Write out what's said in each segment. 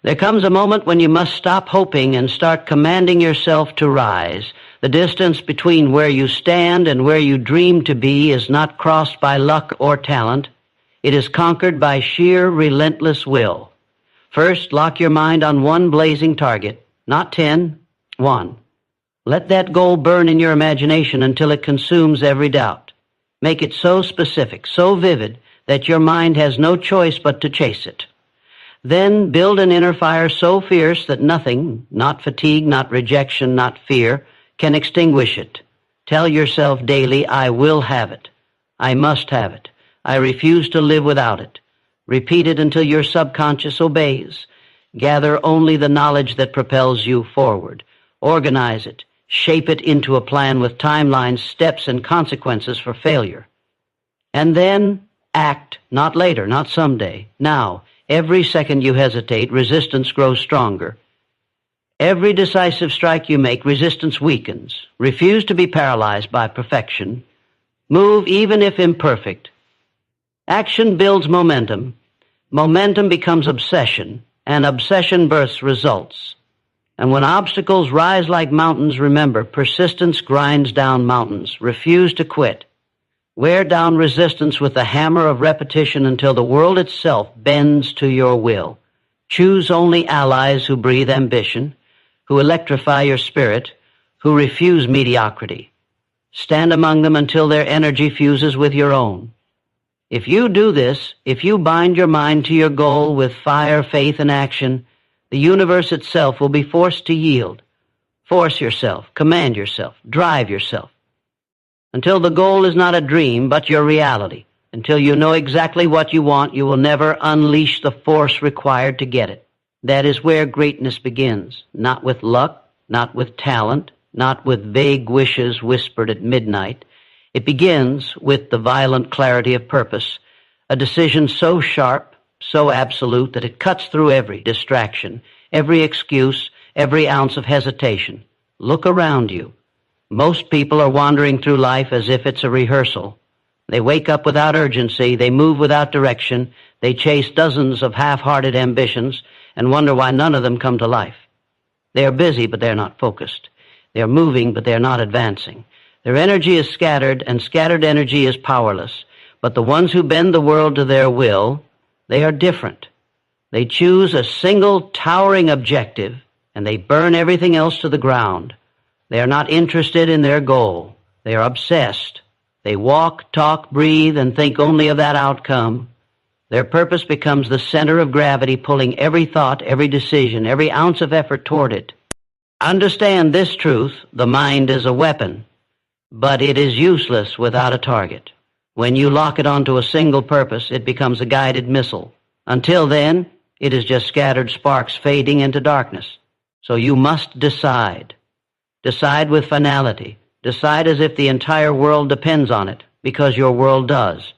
There comes a moment when you must stop hoping and start commanding yourself to rise. The distance between where you stand and where you dream to be is not crossed by luck or talent. It is conquered by sheer, relentless will. First, lock your mind on one blazing target, not 10, one. Let that goal burn in your imagination until it consumes every doubt. Make it so specific, so vivid, that your mind has no choice but to chase it. Then build an inner fire so fierce that nothing, not fatigue, not rejection, not fear, can extinguish it. Tell yourself daily, I will have it. I must have it. I refuse to live without it. Repeat it until your subconscious obeys. Gather only the knowledge that propels you forward. Organize it. Shape it into a plan with timelines, steps, and consequences for failure. And then act, not later, not someday, now. Every second you hesitate, resistance grows stronger. Every decisive strike you make, resistance weakens. Refuse to be paralyzed by perfection. Move even if imperfect. Action builds momentum. Momentum becomes obsession, and obsession births results. And when obstacles rise like mountains, remember, persistence grinds down mountains. Refuse to quit. Wear down resistance with the hammer of repetition until the world itself bends to your will. Choose only allies who breathe ambition, who electrify your spirit, who refuse mediocrity. Stand among them until their energy fuses with your own. If you do this, if you bind your mind to your goal with fire, faith, and action, the universe itself will be forced to yield. Force yourself, command yourself, drive yourself. Until the goal is not a dream, but your reality. Until you know exactly what you want, you will never unleash the force required to get it. That is where greatness begins. Not with luck, not with talent, not with vague wishes whispered at midnight. It begins with the violent clarity of purpose, a decision so sharp, so absolute that it cuts through every distraction, every excuse, every ounce of hesitation. Look around you. Most people are wandering through life as if it's a rehearsal. They wake up without urgency, they move without direction, they chase dozens of half-hearted ambitions and wonder why none of them come to life. They are busy, but they're not focused. They are moving, but they're not advancing. Their energy is scattered, and scattered energy is powerless. But the ones who bend the world to their will, they are different. They choose a single towering objective, and they burn everything else to the ground. They are not interested in their goal. They are obsessed. They walk, talk, breathe, and think only of that outcome. Their purpose becomes the center of gravity, pulling every thought, every decision, every ounce of effort toward it. Understand this truth: the mind is a weapon, but it is useless without a target. When you lock it onto a single purpose, it becomes a guided missile. Until then, it is just scattered sparks fading into darkness. So you must decide. Decide with finality. Decide as if the entire world depends on it, because your world does.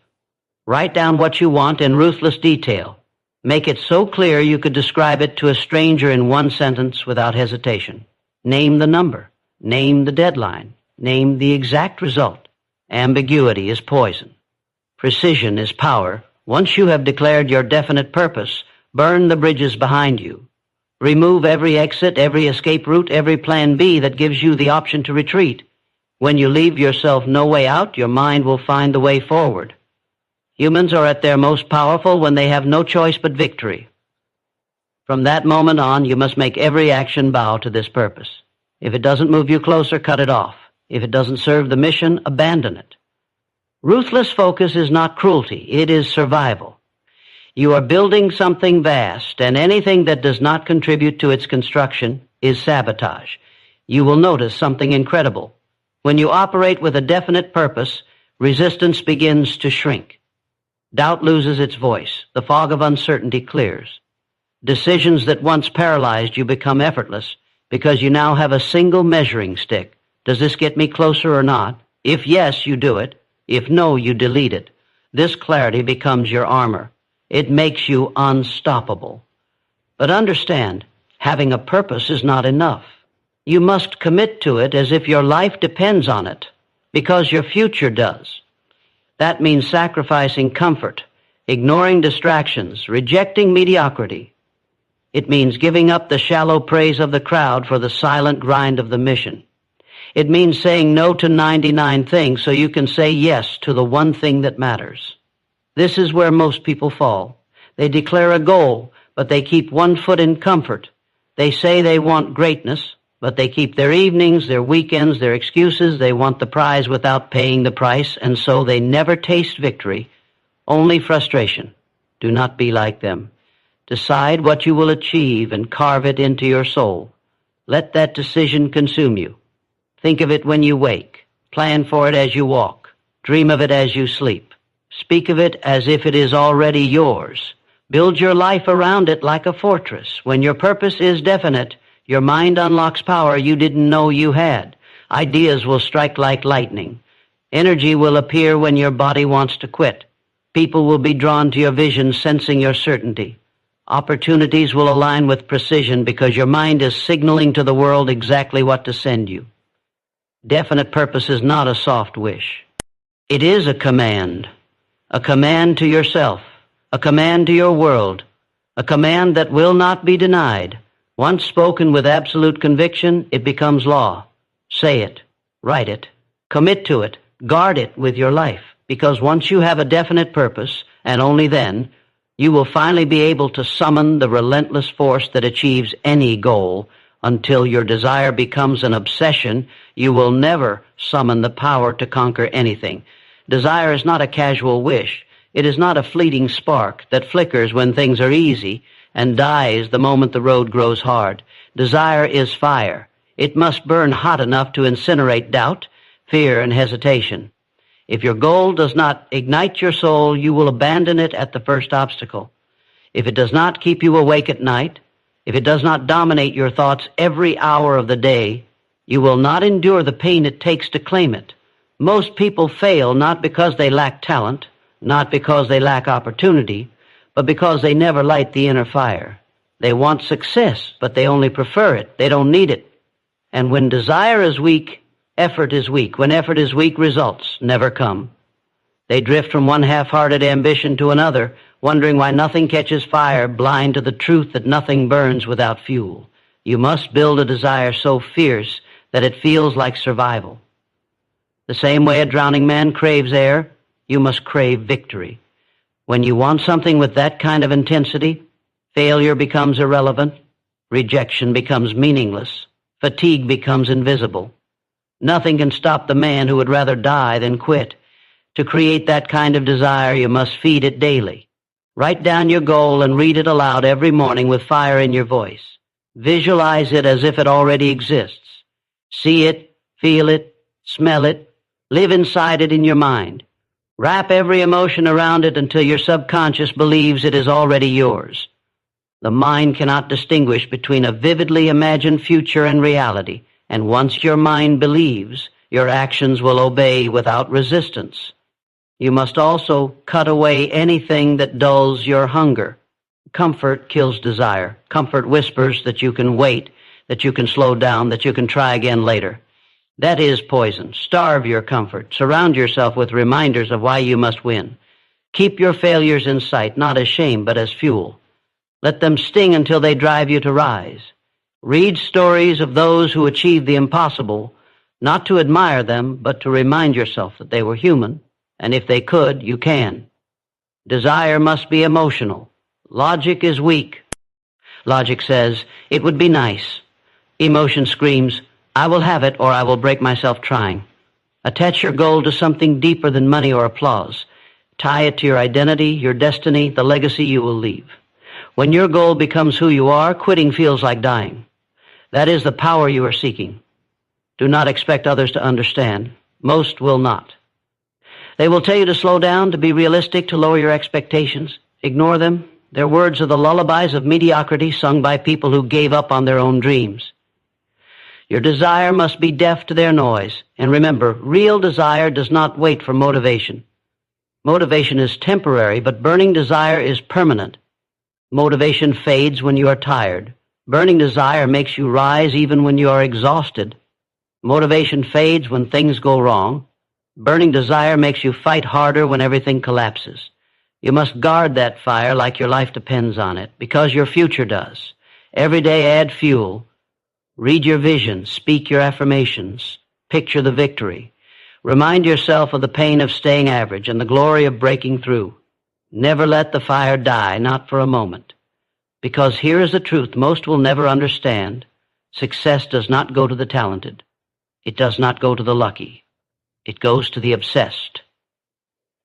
Write down what you want in ruthless detail. Make it so clear you could describe it to a stranger in one sentence without hesitation. Name the number. Name the deadline. Name the exact result. Ambiguity is poison. Precision is power. Once you have declared your definite purpose, burn the bridges behind you. Remove every exit, every escape route, every plan B that gives you the option to retreat. When you leave yourself no way out, your mind will find the way forward. Humans are at their most powerful when they have no choice but victory. From that moment on, you must make every action bow to this purpose. If it doesn't move you closer, cut it off. If it doesn't serve the mission, abandon it. Ruthless focus is not cruelty, it is survival. You are building something vast, and anything that does not contribute to its construction is sabotage. You will notice something incredible. When you operate with a definite purpose, resistance begins to shrink. Doubt loses its voice. The fog of uncertainty clears. Decisions that once paralyzed you become effortless because you now have a single measuring stick. Does this get me closer or not? If yes, you do it. If no, you delete it. This clarity becomes your armor. It makes you unstoppable. But understand, having a purpose is not enough. You must commit to it as if your life depends on it, because your future does. That means sacrificing comfort, ignoring distractions, rejecting mediocrity. It means giving up the shallow praise of the crowd for the silent grind of the mission. It means saying no to 99 things so you can say yes to the one thing that matters. This is where most people fall. They declare a goal, but they keep one foot in comfort. They say they want greatness, but they keep their evenings, their weekends, their excuses. They want the prize without paying the price, and so they never taste victory, only frustration. Do not be like them. Decide what you will achieve and carve it into your soul. Let that decision consume you. Think of it when you wake. Plan for it as you walk. Dream of it as you sleep. Speak of it as if it is already yours. Build your life around it like a fortress. When your purpose is definite, your mind unlocks power you didn't know you had. Ideas will strike like lightning. Energy will appear when your body wants to quit. People will be drawn to your vision, sensing your certainty. Opportunities will align with precision because your mind is signaling to the world exactly what to send you. Definite purpose is not a soft wish. It is a command to yourself, a command to your world, a command that will not be denied. Once spoken with absolute conviction, it becomes law. Say it, write it, commit to it, guard it with your life, because once you have a definite purpose, and only then, you will finally be able to summon the relentless force that achieves any goal. Until your desire becomes an obsession, you will never summon the power to conquer anything. Desire is not a casual wish. It is not a fleeting spark that flickers when things are easy and dies the moment the road grows hard. Desire is fire. It must burn hot enough to incinerate doubt, fear, and hesitation. If your goal does not ignite your soul, you will abandon it at the first obstacle. If it does not keep you awake at night, if it does not dominate your thoughts every hour of the day, you will not endure the pain it takes to claim it. Most people fail not because they lack talent, not because they lack opportunity, but because they never light the inner fire. They want success, but they only prefer it. They don't need it. And when desire is weak, effort is weak. When effort is weak, results never come. They drift from one half-hearted ambition to another, wondering why nothing catches fire, blind to the truth that nothing burns without fuel. You must build a desire so fierce that it feels like survival. The same way a drowning man craves air, you must crave victory. When you want something with that kind of intensity, failure becomes irrelevant, rejection becomes meaningless, fatigue becomes invisible. Nothing can stop the man who would rather die than quit. To create that kind of desire, you must feed it daily. Write down your goal and read it aloud every morning with fire in your voice. Visualize it as if it already exists. See it, feel it, smell it, live inside it in your mind. Wrap every emotion around it until your subconscious believes it is already yours. The mind cannot distinguish between a vividly imagined future and reality, and once your mind believes, your actions will obey without resistance. You must also cut away anything that dulls your hunger. Comfort kills desire. Comfort whispers that you can wait, that you can slow down, that you can try again later. That is poison. Starve your comfort. Surround yourself with reminders of why you must win. Keep your failures in sight, not as shame, but as fuel. Let them sting until they drive you to rise. Read stories of those who achieved the impossible, not to admire them, but to remind yourself that they were human, and if they could, you can. Desire must be emotional. Logic is weak. Logic says, it would be nice. Emotion screams, I will have it or I will break myself trying. Attach your goal to something deeper than money or applause. Tie it to your identity, your destiny, the legacy you will leave. When your goal becomes who you are, quitting feels like dying. That is the power you are seeking. Do not expect others to understand. Most will not. They will tell you to slow down, to be realistic, to lower your expectations. Ignore them. Their words are the lullabies of mediocrity sung by people who gave up on their own dreams. Your desire must be deaf to their noise. And remember, real desire does not wait for motivation. Motivation is temporary, but burning desire is permanent. Motivation fades when you are tired. Burning desire makes you rise even when you are exhausted. Motivation fades when things go wrong. Burning desire makes you fight harder when everything collapses. You must guard that fire like your life depends on it, because your future does. Every day add fuel. Read your vision, speak your affirmations, picture the victory. Remind yourself of the pain of staying average and the glory of breaking through. Never let the fire die, not for a moment. Because here is the truth most will never understand. Success does not go to the talented. It does not go to the lucky. It goes to the obsessed,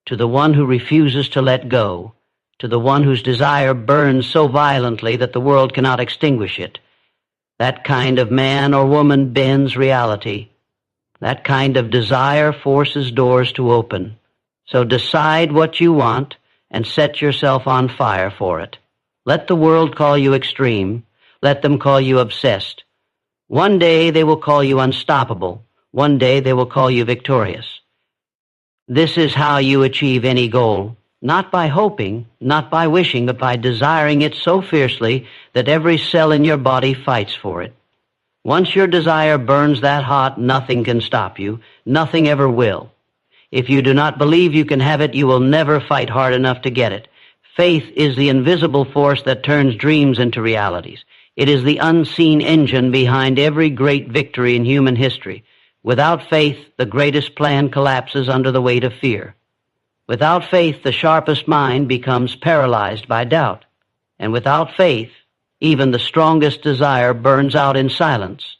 to the one who refuses to let go, to the one whose desire burns so violently that the world cannot extinguish it. That kind of man or woman bends reality. That kind of desire forces doors to open. So decide what you want and set yourself on fire for it. Let the world call you extreme. Let them call you obsessed. One day they will call you unstoppable. One day they will call you victorious. This is how you achieve any goal. Not by hoping, not by wishing, but by desiring it so fiercely that every cell in your body fights for it. Once your desire burns that hot, nothing can stop you. Nothing ever will. If you do not believe you can have it, you will never fight hard enough to get it. Faith is the invisible force that turns dreams into realities. It is the unseen engine behind every great victory in human history. Without faith, the greatest plan collapses under the weight of fear. Without faith, the sharpest mind becomes paralyzed by doubt. And without faith, even the strongest desire burns out in silence.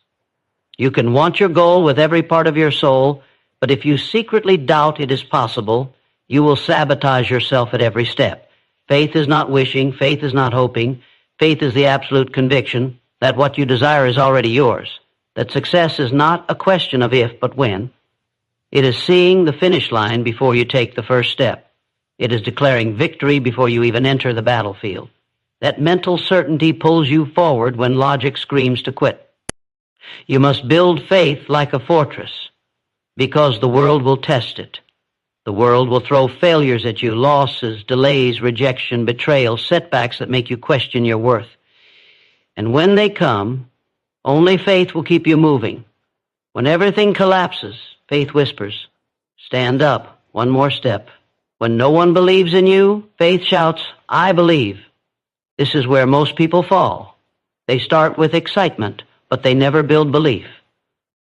You can want your goal with every part of your soul, but if you secretly doubt it is possible, you will sabotage yourself at every step. Faith is not wishing, faith is not hoping. Faith is the absolute conviction that what you desire is already yours, that success is not a question of if but when. It is seeing the finish line before you take the first step. It is declaring victory before you even enter the battlefield. That mental certainty pulls you forward when logic screams to quit. You must build faith like a fortress, because the world will test it. The world will throw failures at you, losses, delays, rejection, betrayal, setbacks that make you question your worth. And when they come, only faith will keep you moving. When everything collapses, faith whispers, "Stand up, one more step." When no one believes in you, faith shouts, "I believe." This is where most people fall. They start with excitement, but they never build belief.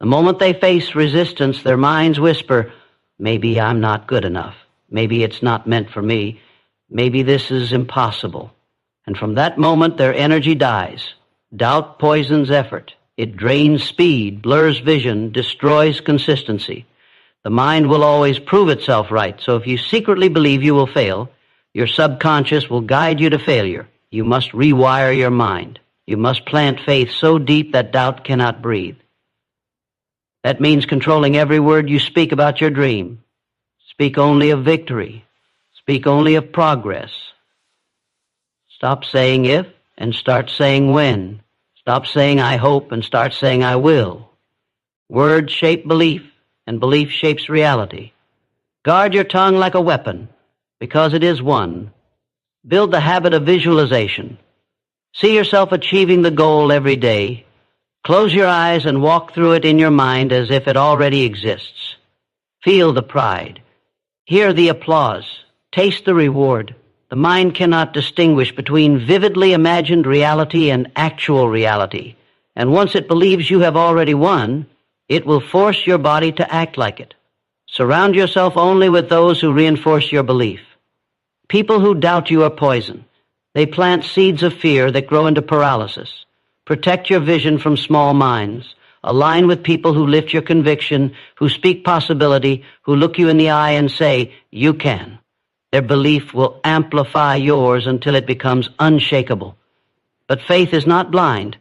The moment they face resistance, their minds whisper, "Maybe I'm not good enough. Maybe it's not meant for me. Maybe this is impossible." And from that moment, their energy dies. Doubt poisons effort. It drains speed, blurs vision, destroys consistency. The mind will always prove itself right, so if you secretly believe you will fail, your subconscious will guide you to failure. You must rewire your mind. You must plant faith so deep that doubt cannot breathe. That means controlling every word you speak about your dream. Speak only of victory. Speak only of progress. Stop saying if and start saying when. Stop saying I hope and start saying I will. Words shape belief, and belief shapes reality. Guard your tongue like a weapon, because it is one. Build the habit of visualization. See yourself achieving the goal every day. Close your eyes and walk through it in your mind as if it already exists. Feel the pride. Hear the applause. Taste the reward. The mind cannot distinguish between vividly imagined reality and actual reality. And once it believes you have already won, it will force your body to act like it. Surround yourself only with those who reinforce your belief. People who doubt you are poison. They plant seeds of fear that grow into paralysis. Protect your vision from small minds. Align with people who lift your conviction, who speak possibility, who look you in the eye and say, "You can." Their belief will amplify yours until it becomes unshakable. But faith is not blind.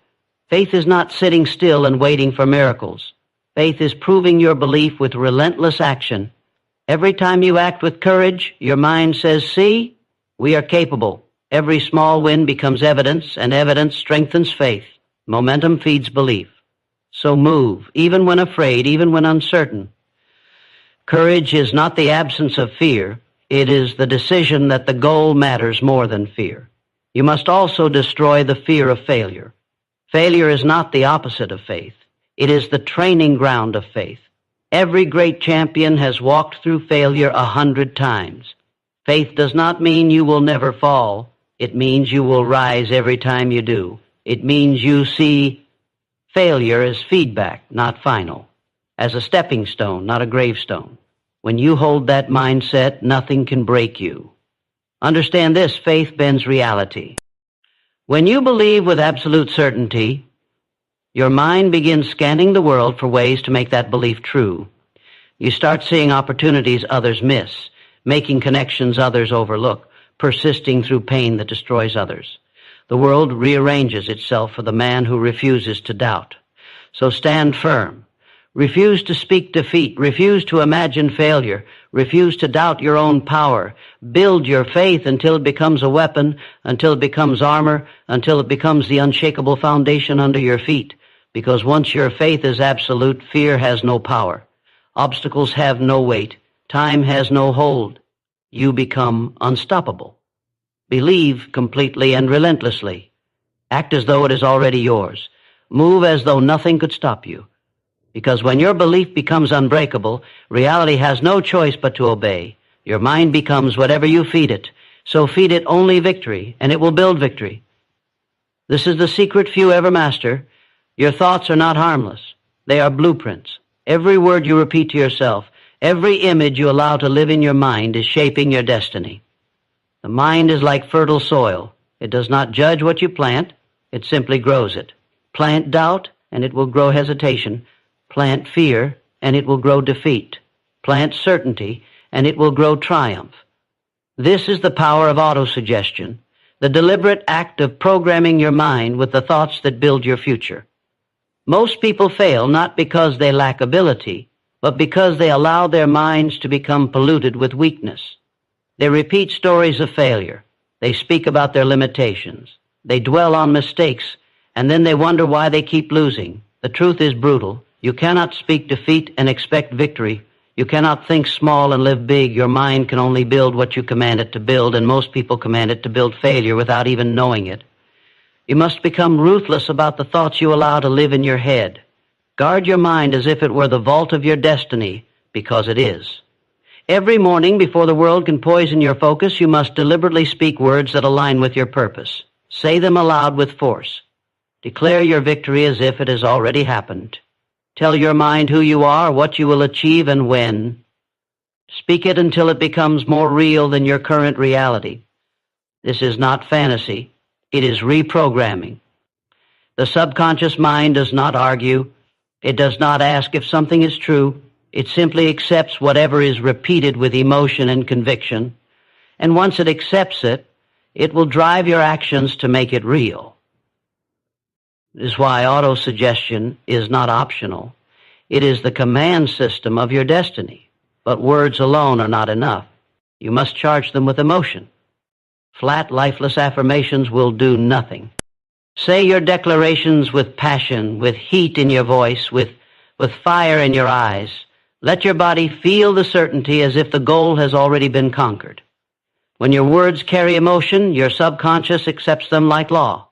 Faith is not sitting still and waiting for miracles. Faith is proving your belief with relentless action. Every time you act with courage, your mind says, "See, we are capable." Every small win becomes evidence, and evidence strengthens faith. Momentum feeds belief. So move, even when afraid, even when uncertain. Courage is not the absence of fear. It is the decision that the goal matters more than fear. You must also destroy the fear of failure. Failure is not the opposite of faith. It is the training ground of faith. Every great champion has walked through failure 100 times. Faith does not mean you will never fall. It means you will rise every time you do. It means you see failure as feedback, not final, as a stepping stone, not a gravestone. When you hold that mindset, nothing can break you. Understand this, faith bends reality. When you believe with absolute certainty, your mind begins scanning the world for ways to make that belief true. You start seeing opportunities others miss, making connections others overlook, persisting through pain that destroys others. The world rearranges itself for the man who refuses to doubt. So stand firm. Refuse to speak defeat. Refuse to imagine failure. Refuse to doubt your own power. Build your faith until it becomes a weapon, until it becomes armor, until it becomes the unshakable foundation under your feet. Because once your faith is absolute, fear has no power. Obstacles have no weight. Time has no hold. You become unstoppable. Believe completely and relentlessly. Act as though it is already yours. Move as though nothing could stop you. Because when your belief becomes unbreakable, reality has no choice but to obey. Your mind becomes whatever you feed it. So feed it only victory, and it will build victory. This is the secret few ever master. Your thoughts are not harmless. They are blueprints. Every word you repeat to yourself, every image you allow to live in your mind is shaping your destiny. The mind is like fertile soil. It does not judge what you plant. It simply grows it. Plant doubt, and it will grow hesitation. Plant fear, and it will grow defeat. Plant certainty, and it will grow triumph. This is the power of autosuggestion, the deliberate act of programming your mind with the thoughts that build your future. Most people fail not because they lack ability, but because they allow their minds to become polluted with weakness. They repeat stories of failure. They speak about their limitations. They dwell on mistakes, and then they wonder why they keep losing. The truth is brutal. You cannot speak defeat and expect victory. You cannot think small and live big. Your mind can only build what you command it to build, and most people command it to build failure without even knowing it. You must become ruthless about the thoughts you allow to live in your head. Guard your mind as if it were the vault of your destiny, because it is. Every morning, before the world can poison your focus, you must deliberately speak words that align with your purpose. Say them aloud with force. Declare your victory as if it has already happened. Tell your mind who you are, what you will achieve, and when. Speak it until it becomes more real than your current reality. This is not fantasy. It is reprogramming. The subconscious mind does not argue. It does not ask if something is true. It simply accepts whatever is repeated with emotion and conviction. And once it accepts it, it will drive your actions to make it real. This is why autosuggestion is not optional. It is the command system of your destiny. But words alone are not enough. You must charge them with emotion. Flat, lifeless affirmations will do nothing. Say your declarations with passion, with heat in your voice, with fire in your eyes. Let your body feel the certainty as if the goal has already been conquered. When your words carry emotion, your subconscious accepts them like law.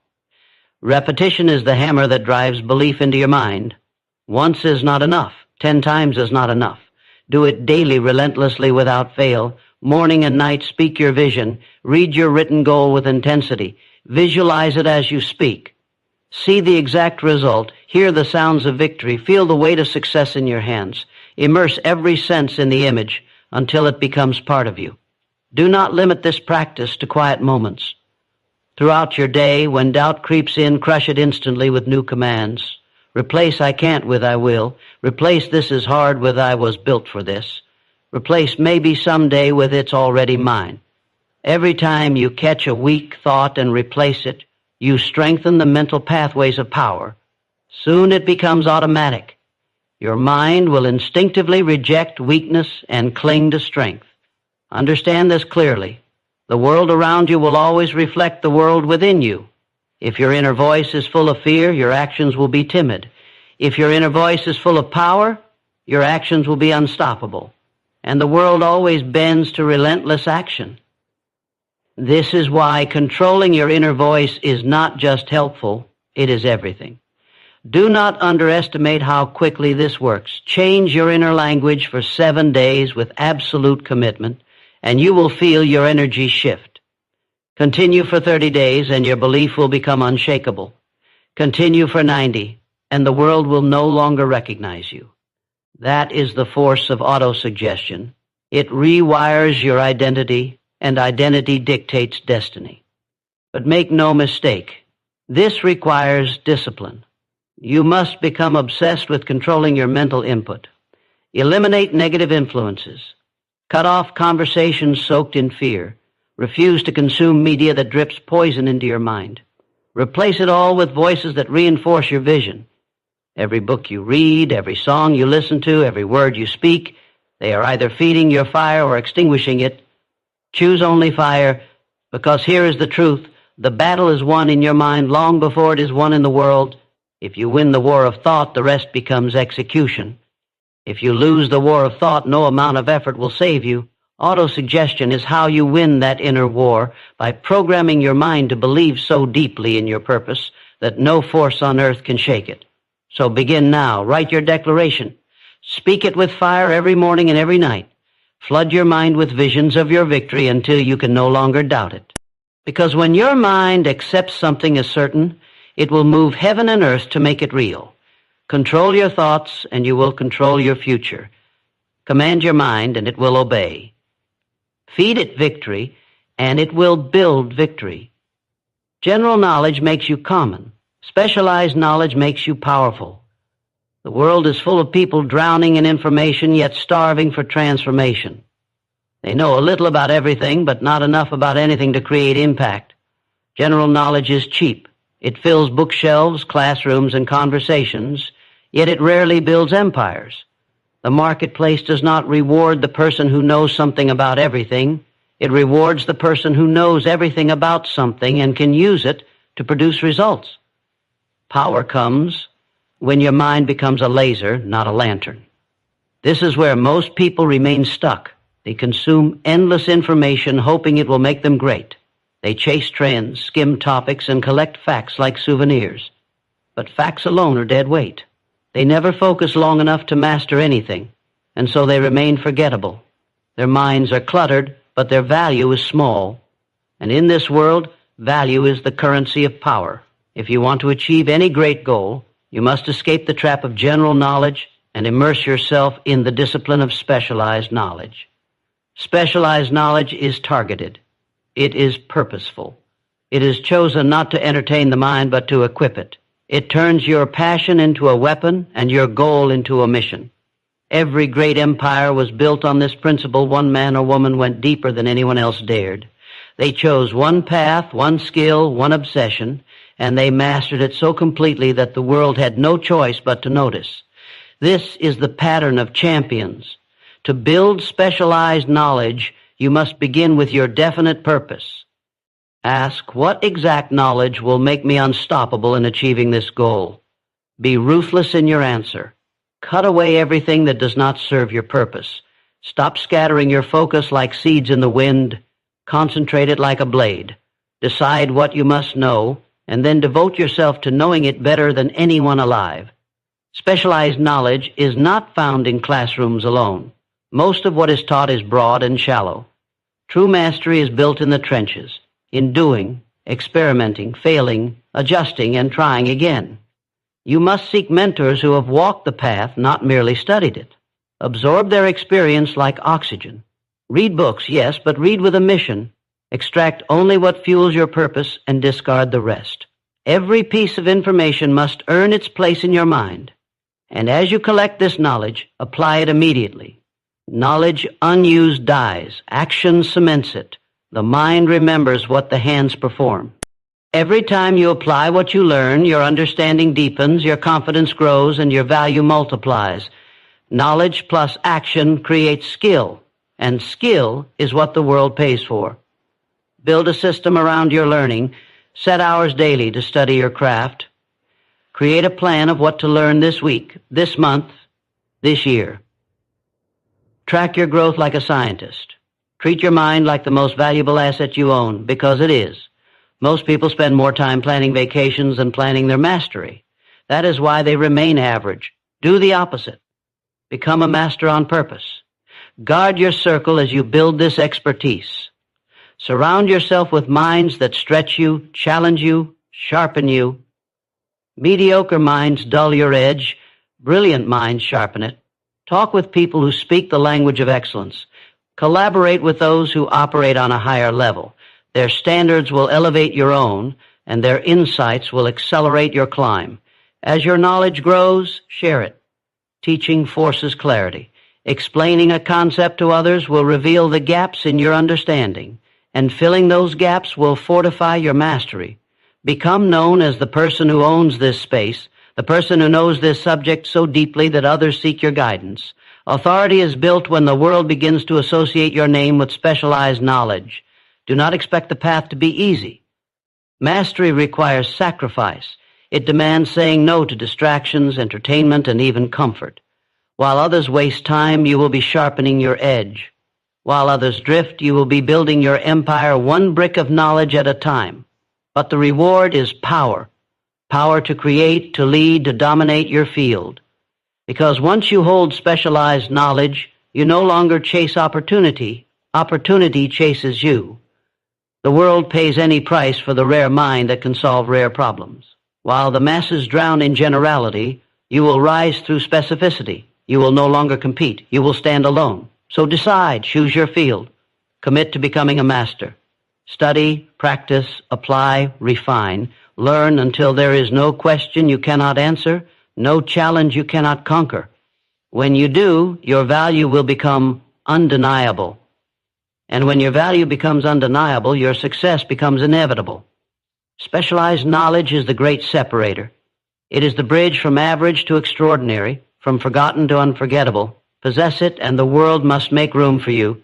Repetition is the hammer that drives belief into your mind. Once is not enough. 10 times is not enough. Do it daily, relentlessly, without fail. Morning and night, speak your vision. Read your written goal with intensity. Visualize it as you speak. See the exact result. Hear the sounds of victory. Feel the weight of success in your hands. Immerse every sense in the image until it becomes part of you. Do not limit this practice to quiet moments. Throughout your day, when doubt creeps in, crush it instantly with new commands. Replace I can't with I will. Replace this is hard with I was built for this. Replace maybe someday with it's already mine. Every time you catch a weak thought and replace it, you strengthen the mental pathways of power. Soon it becomes automatic. Your mind will instinctively reject weakness and cling to strength. Understand this clearly. The world around you will always reflect the world within you. If your inner voice is full of fear, your actions will be timid. If your inner voice is full of power, your actions will be unstoppable. And the world always bends to relentless action. This is why controlling your inner voice is not just helpful, it is everything. Do not underestimate how quickly this works. Change your inner language for 7 days with absolute commitment, and you will feel your energy shift. Continue for 30 days, and your belief will become unshakable. Continue for 90, and the world will no longer recognize you. That is the force of autosuggestion. It rewires your identity, and identity dictates destiny. But make no mistake, this requires discipline. You must become obsessed with controlling your mental input. Eliminate negative influences. Cut off conversations soaked in fear. Refuse to consume media that drips poison into your mind. Replace it all with voices that reinforce your vision. Every book you read, every song you listen to, every word you speak, they are either feeding your fire or extinguishing it. Choose only fire, because here is the truth. The battle is won in your mind long before it is won in the world. If you win the war of thought, the rest becomes execution. If you lose the war of thought, no amount of effort will save you. Autosuggestion is how you win that inner war, by programming your mind to believe so deeply in your purpose that no force on earth can shake it. So begin now. Write your declaration. Speak it with fire every morning and every night. Flood your mind with visions of your victory until you can no longer doubt it. Because when your mind accepts something as certain, it will move heaven and earth to make it real. Control your thoughts, and you will control your future. Command your mind, and it will obey. Feed it victory, and it will build victory. General knowledge makes you common. Specialized knowledge makes you powerful. The world is full of people drowning in information, yet starving for transformation. They know a little about everything, but not enough about anything to create impact. General knowledge is cheap. It fills bookshelves, classrooms, and conversations, yet it rarely builds empires. The marketplace does not reward the person who knows something about everything. It rewards the person who knows everything about something and can use it to produce results. Power comes when your mind becomes a laser, not a lantern. This is where most people remain stuck. They consume endless information, hoping it will make them great. They chase trends, skim topics, and collect facts like souvenirs. But facts alone are dead weight. They never focus long enough to master anything, and so they remain forgettable. Their minds are cluttered, but their value is small. And in this world, value is the currency of power. If you want to achieve any great goal, you must escape the trap of general knowledge and immerse yourself in the discipline of specialized knowledge. Specialized knowledge is targeted. It is purposeful. It is chosen not to entertain the mind, but to equip it. It turns your passion into a weapon and your goal into a mission. Every great empire was built on this principle. One man or woman went deeper than anyone else dared. They chose one path, one skill, one obsession, and they mastered it so completely that the world had no choice but to notice. This is the pattern of champions. To build specialized knowledge, you must begin with your definite purpose. Ask, what exact knowledge will make me unstoppable in achieving this goal? Be ruthless in your answer. Cut away everything that does not serve your purpose. Stop scattering your focus like seeds in the wind. Concentrate it like a blade. Decide what you must know, and then devote yourself to knowing it better than anyone alive. Specialized knowledge is not found in classrooms alone. Most of what is taught is broad and shallow. True mastery is built in the trenches, in doing, experimenting, failing, adjusting, and trying again. You must seek mentors who have walked the path, not merely studied it. Absorb their experience like oxygen. Read books, yes, but read with a mission. Extract only what fuels your purpose and discard the rest. Every piece of information must earn its place in your mind. And as you collect this knowledge, apply it immediately. Knowledge unused dies. Action cements it. The mind remembers what the hands perform. Every time you apply what you learn, your understanding deepens, your confidence grows, and your value multiplies. Knowledge plus action creates skill, and skill is what the world pays for. Build a system around your learning. Set hours daily to study your craft. Create a plan of what to learn this week, this month, this year. Track your growth like a scientist. Treat your mind like the most valuable asset you own, because it is. Most people spend more time planning vacations than planning their mastery. That is why they remain average. Do the opposite. Become a master on purpose. Guard your circle as you build this expertise. Surround yourself with minds that stretch you, challenge you, sharpen you. Mediocre minds dull your edge. Brilliant minds sharpen it. Talk with people who speak the language of excellence. Collaborate with those who operate on a higher level. Their standards will elevate your own, and their insights will accelerate your climb. As your knowledge grows, share it. Teaching forces clarity. Explaining a concept to others will reveal the gaps in your understanding, and filling those gaps will fortify your mastery. Become known as the person who owns this space, the person who knows this subject so deeply that others seek your guidance. Authority is built when the world begins to associate your name with specialized knowledge. Do not expect the path to be easy. Mastery requires sacrifice. It demands saying no to distractions, entertainment, and even comfort. While others waste time, you will be sharpening your edge. While others drift, you will be building your empire one brick of knowledge at a time. But the reward is power. Power to create, to lead, to dominate your field. Because once you hold specialized knowledge, you no longer chase opportunity. Opportunity chases you. The world pays any price for the rare mind that can solve rare problems. While the masses drown in generality, you will rise through specificity. You will no longer compete. You will stand alone. So decide, choose your field. Commit to becoming a master. Study, practice, apply, refine. Learn until there is no question you cannot answer, no challenge you cannot conquer. When you do, your value will become undeniable. And when your value becomes undeniable, your success becomes inevitable. Specialized knowledge is the great separator. It is the bridge from average to extraordinary, from forgotten to unforgettable. Possess it, and the world must make room for you.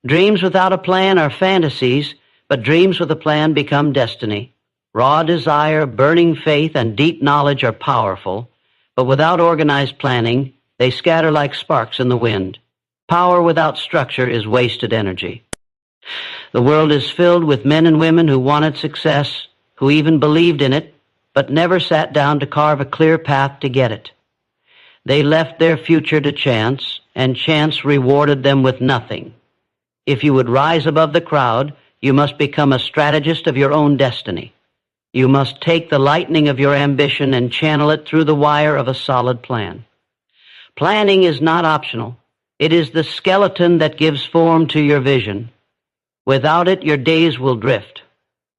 Dreams without a plan are fantasies, but dreams with a plan become destiny. Raw desire, burning faith, and deep knowledge are powerful, but without organized planning, they scatter like sparks in the wind. Power without structure is wasted energy. The world is filled with men and women who wanted success, who even believed in it, but never sat down to carve a clear path to get it. They left their future to chance, and chance rewarded them with nothing. If you would rise above the crowd, you must become a strategist of your own destiny. You must take the lightning of your ambition and channel it through the wire of a solid plan. Planning is not optional. It is the skeleton that gives form to your vision. Without it, your days will drift.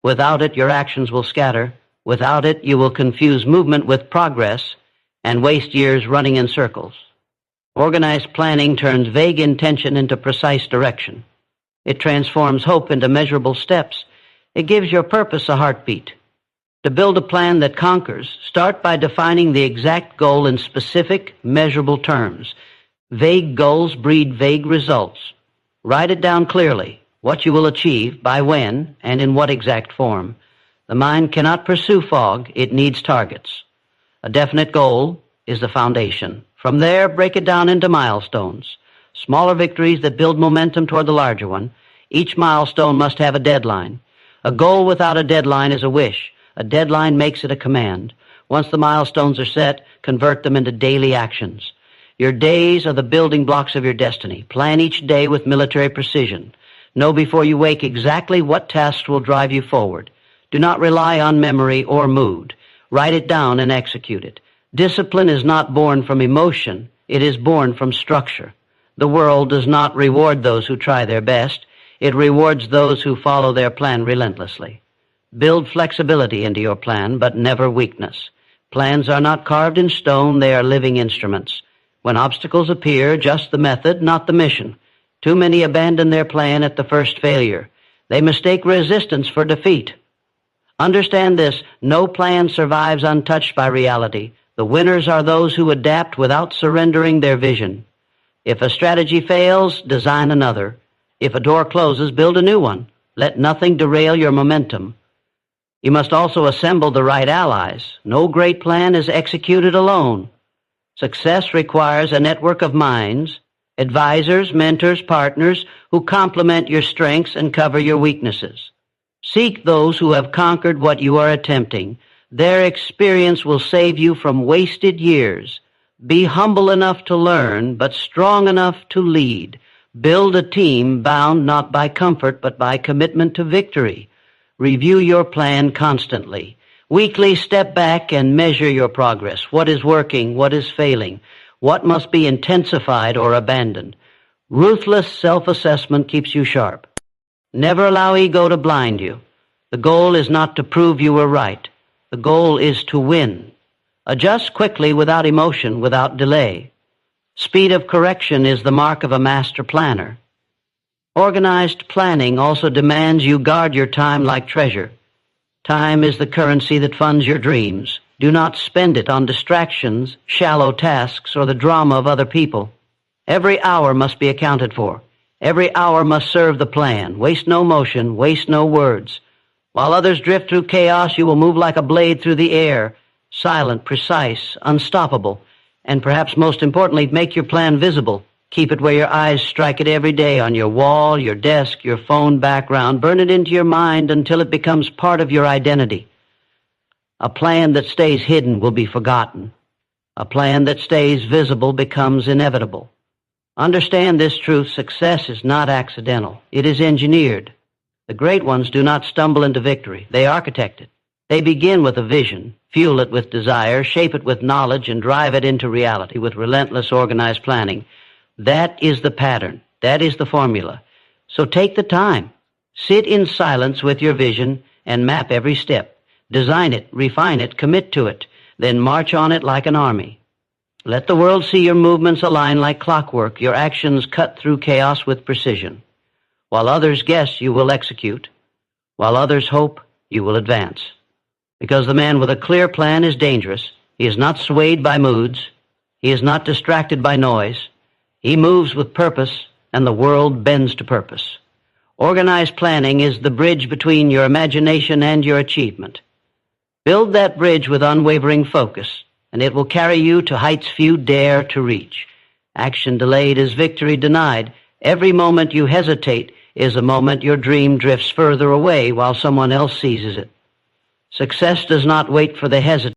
Without it, your actions will scatter. Without it, you will confuse movement with progress and waste years running in circles. Organized planning turns vague intention into precise direction. It transforms hope into measurable steps. It gives your purpose a heartbeat. To build a plan that conquers, start by defining the exact goal in specific, measurable terms. Vague goals breed vague results. Write it down clearly, what you will achieve, by when, and in what exact form. The mind cannot pursue fog, it needs targets. A definite goal is the foundation. From there, break it down into milestones. Smaller victories that build momentum toward the larger one. Each milestone must have a deadline. A goal without a deadline is a wish. A deadline makes it a command. Once the milestones are set, convert them into daily actions. Your days are the building blocks of your destiny. Plan each day with military precision. Know before you wake exactly what tasks will drive you forward. Do not rely on memory or mood. Write it down and execute it. Discipline is not born from emotion. It is born from structure. The world does not reward those who try their best. It rewards those who follow their plan relentlessly. Build flexibility into your plan, but never weakness. Plans are not carved in stone, they are living instruments. When obstacles appear, just the method, not the mission. Too many abandon their plan at the first failure. They mistake resistance for defeat. Understand this, no plan survives untouched by reality. The winners are those who adapt without surrendering their vision. If a strategy fails, design another. If a door closes, build a new one. Let nothing derail your momentum. You must also assemble the right allies. No great plan is executed alone. Success requires a network of minds, advisors, mentors, partners who complement your strengths and cover your weaknesses. Seek those who have conquered what you are attempting. Their experience will save you from wasted years. Be humble enough to learn, but strong enough to lead. Build a team bound not by comfort, but by commitment to victory. Review your plan constantly. Weekly, step back and measure your progress. What is working? What is failing? What must be intensified or abandoned? Ruthless self-assessment keeps you sharp. Never allow ego to blind you. The goal is not to prove you were right. The goal is to win. Adjust quickly without emotion, without delay. Speed of correction is the mark of a master planner. Organized planning also demands you guard your time like treasure. Time is the currency that funds your dreams. Do not spend it on distractions, shallow tasks, or the drama of other people. Every hour must be accounted for. Every hour must serve the plan. Waste no motion, waste no words. While others drift through chaos, you will move like a blade through the air, silent, precise, unstoppable, and perhaps most importantly, make your plan visible. Keep it where your eyes strike it every day, on your wall, your desk, your phone background. Burn it into your mind until it becomes part of your identity. A plan that stays hidden will be forgotten. A plan that stays visible becomes inevitable. Understand this truth: success is not accidental. It is engineered. The great ones do not stumble into victory. They architect it. They begin with a vision, fuel it with desire, shape it with knowledge, and drive it into reality with relentless organized planning. That is the pattern. That is the formula. So take the time. Sit in silence with your vision and map every step. Design it, refine it, commit to it, then march on it like an army. Let the world see your movements align like clockwork, your actions cut through chaos with precision. While others guess, you will execute. While others hope, you will advance. Because the man with a clear plan is dangerous. He is not swayed by moods. He is not distracted by noise. He moves with purpose, and the world bends to purpose. Organized planning is the bridge between your imagination and your achievement. Build that bridge with unwavering focus, and it will carry you to heights few dare to reach. Action delayed is victory denied. Every moment you hesitate is a moment your dream drifts further away while someone else seizes it. Success does not wait for the hesitant.